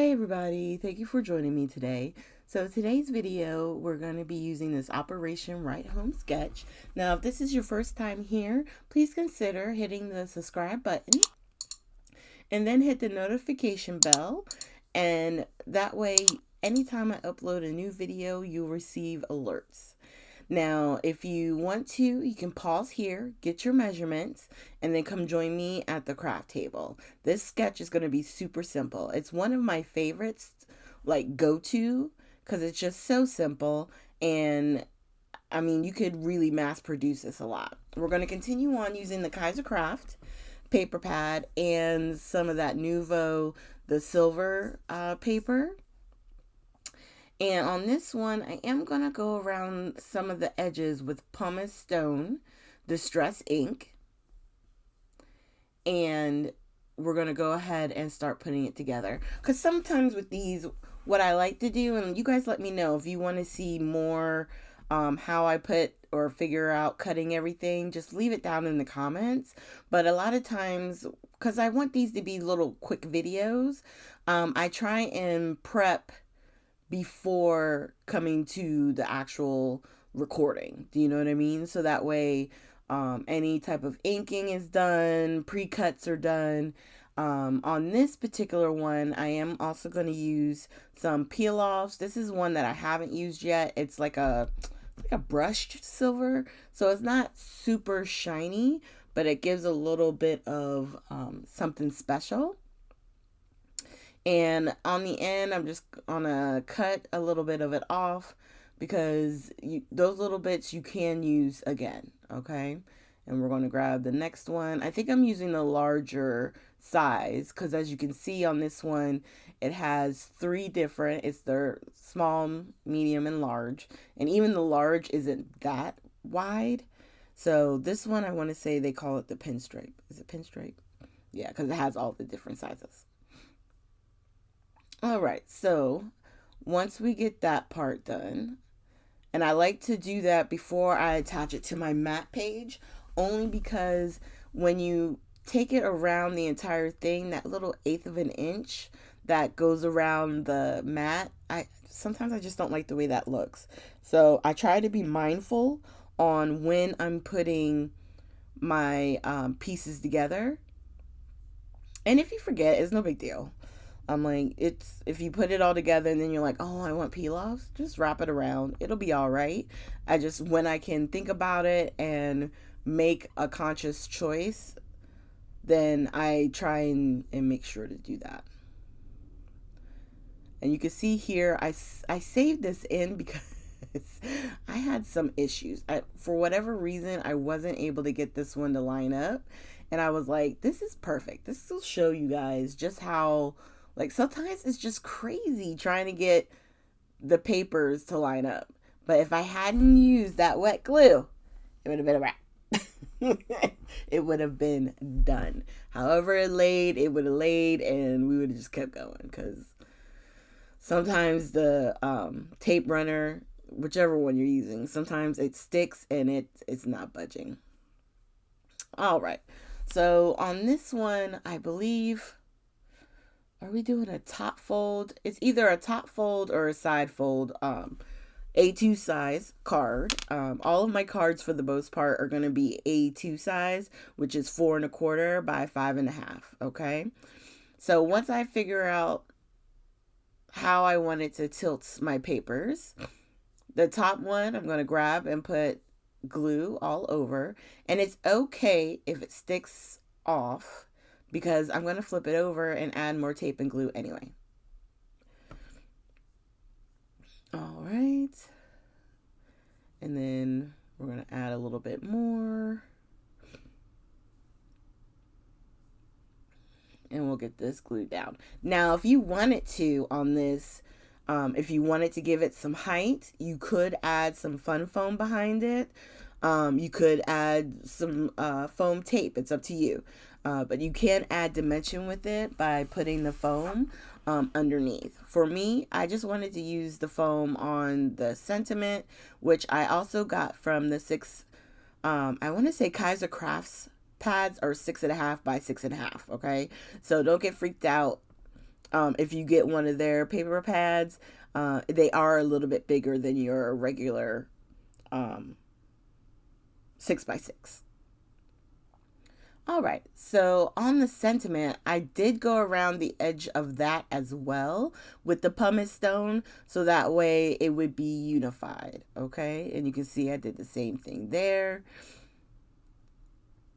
Hey everybody, thank you for joining me today. So today's video, we're going to be using this Operation Write Home sketch. Now, if this is your first time here, please consider hitting the subscribe button and then hit the notification bell. And that way, anytime I upload a new video, you'll receive alerts. Now, if you want to, you can pause here, get your measurements, and then come join me at the craft table. This sketch is going to be super simple. It's one of my favorites, like go-to, because it's just so simple. And I mean, you could really mass produce this a lot. We're going to continue on using the Kaiser Craft paper pad and some of that Nuvo, the silver paper. And on this one, I am going to go around some of the edges with pumice stone, distress ink. And we're going to go ahead and start putting it together. Because sometimes with these, what I like to do, and you guys let me know if you want to see more how I put or figure out cutting everything, just leave it down in the comments. But a lot of times, because I want these to be little quick videos, I try and prep before coming to the actual recording. Do you know what I mean? So that way, any type of inking is done, pre-cuts are done. On this particular one, I am also going to use some peel-offs. This is one that I haven't used yet. It's like a brushed silver, so it's not super shiny, but it gives a little bit of something special. And on the end, I'm just gonna cut a little bit of it off because those little bits you can use again, okay? And we're going to grab the next one. I think I'm using the larger size because as you can see on this one, it has three different, it's the small, medium, and large. And even the large isn't that wide. So this one, I want to say they call it the pinstripe. Is it pinstripe? Yeah, because it has all the different sizes. All right, so once we get that part done, and I like to do that before I attach it to my mat page, only because when you take it around the entire thing, that little eighth of an inch that goes around the mat, sometimes I just don't like the way that looks. So I try to be mindful on when I'm putting my pieces together. And if you forget, it's no big deal. I'm like, it's if you put it all together and then you're like, oh, I want peel-offs, just wrap it around. It'll be all right. I just, when I can think about it and make a conscious choice, then I try and make sure to do that. And you can see here, I saved this in because I had some issues. For whatever reason, I wasn't able to get this one to line up. And I was like, this is perfect. This will show you guys just how, like, sometimes it's just crazy trying to get the papers to line up. But if I hadn't used that wet glue, it would have been a wrap. It would have been done. However it laid, it would have laid, and we would have just kept going. Because sometimes the tape runner, whichever one you're using, sometimes it sticks and it's not budging. All right. So on this one, I believe, are we doing a top fold? It's either a top fold or a side fold. A2 size card. All of my cards for the most part are going to be A2 size, which is 4 1/4 by 5 1/2. Okay. So once I figure out how I wanted to tilt my papers, the top one I'm going to grab and put glue all over. And it's okay if it sticks off because I'm going to flip it over and add more tape and glue anyway. All right. And then we're going to add a little bit more. And we'll get this glued down. Now, if you wanted to on this, if you wanted to give it some height, you could add some fun foam behind it. You could add some foam tape. It's up to you. But you can add dimension with it by putting the foam underneath. For me, I just wanted to use the foam on the sentiment, which I also got from the I want to say Kaiser Crafts pads are 6 1/2 by 6 1/2. Okay, so don't get freaked out If you get one of their paper pads, they are a little bit bigger than your regular 6x6. All right, so on the sentiment, I did go around the edge of that as well with the pumice stone, so that way it would be unified, okay? And you can see I did the same thing there.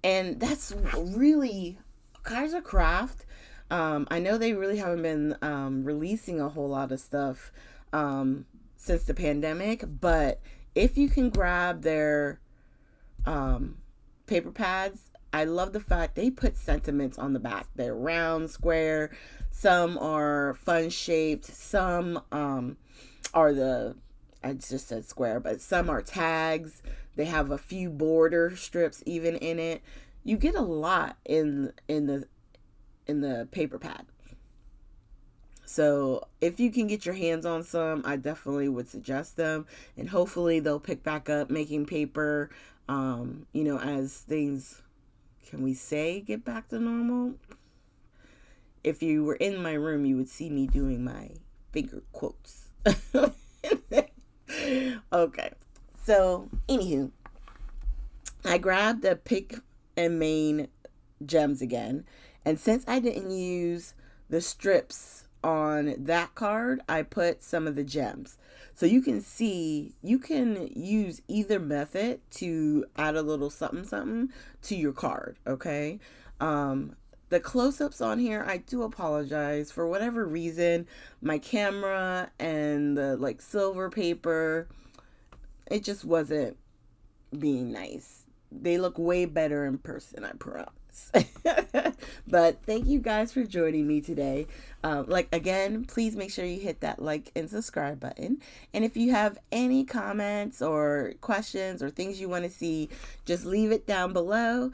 And that's really Kaisercraft. I know they really haven't been releasing a whole lot of stuff since the pandemic, but if you can grab their paper pads, I love the fact they put sentiments on the back. They're round, square, some are fun shaped, some are I just said square, but some are tags. They have a few border strips even in it. You get a lot in the paper pad. So if you can get your hands on some, I definitely would suggest them, and hopefully they'll pick back up making paper, as things, can we say, get back to normal? If you were in my room, you would see me doing my finger quotes. Okay. So, anywho, I grabbed the Pick and Main gems again. And since I didn't use the strips on that card, I put some of the gems. So you can see, you can use either method to add a little something something to your card, okay? The close-ups on here, I do apologize. For whatever reason, my camera and the silver paper, it just wasn't being nice. They look way better in person, I promise. But thank you guys for joining me today. Again, please make sure you hit that like and subscribe button. And if you have any comments or questions or things you want to see, just leave it down below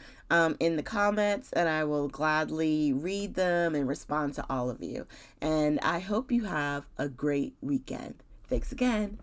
in the comments, and I will gladly read them and respond to all of you. And I hope you have a great weekend. Thanks again.